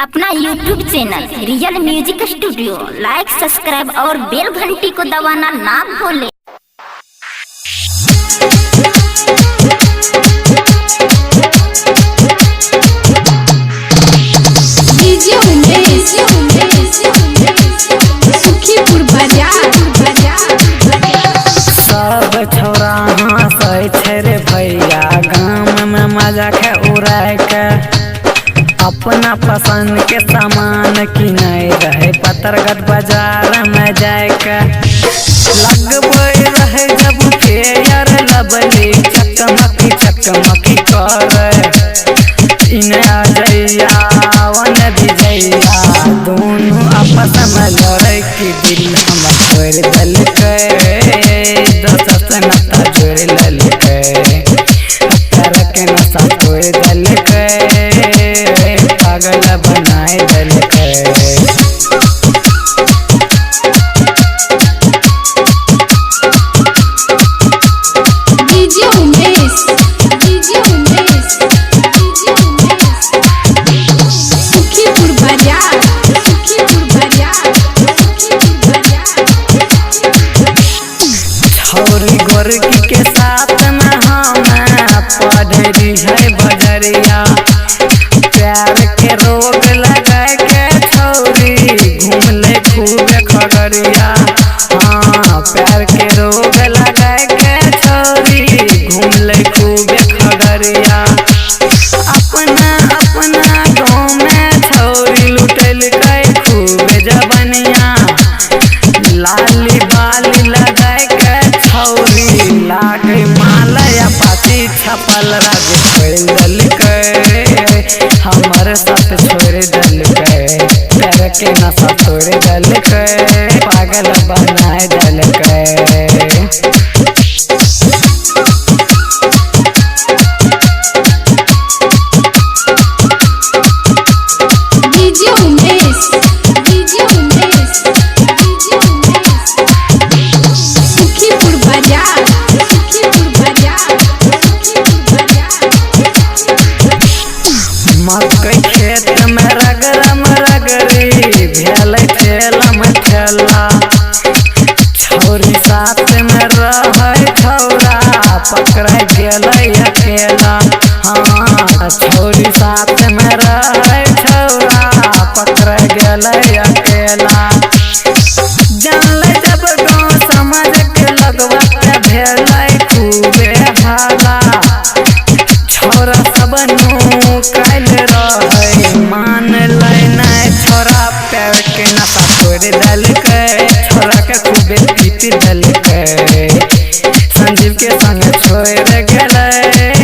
अपना YouTube channel real music studio like subscribe और bell घंटी को दबाना ना भूलें। सुखीपुर बाजार सब छौरा हंसै छै रे भैया, गाँव में मजा के उड़ाय के अपना पसंद के सामान किनै रहे पतरगढ़ बाजार में जाय के लगबै रहे जब फेयर लवली चकमकी चकमकी करे इने आ जइया वन भी जइया दोनों आपस में लड़े की दिल हम तोड़ देलकै दोस्त से नाता जोड़ लेलकै तार के नशा तोड़ देलकै पागल बनाए देलकै। सुखीपुर बाजार छौरी गोरकी के साथ में हम पढ़ी है बजरिया, प्यार के रोग लगा के छौरी घूमले खूब खगड़िया। हाँ प्यार के रोग लगा के छौरी घूमले खूब खगड़िया। अपना अपना गाँव में छौरी लुटल कै खूब जबनिया, लाली बाली लगा के छौरी लागे मालया पाती छपल राज छोड़ देलकै हमर साथ छोड़ देलकै प्यार के नशा तोड़ देलकै पागल बनाए देलकै। सुखीपुर बाजार मकई खेत में रगरम रगरी भेल ठेलम ठेला, छौरी साथ में रहे छौरा पकड़ा गेलै अकेला। हाँ छौरी साथ में रहे छौरा पकड़ा गेलै अकेला। जानले जब गाँव समाज के लगवा के भेलै खूबे हाला, छोरा सब नु काल रहे मान लै नै छोरा प्यार के नशा तोड़ देलकै छोरा के खूबे पीट देलकै। संजीव के संग छोड़ गेलै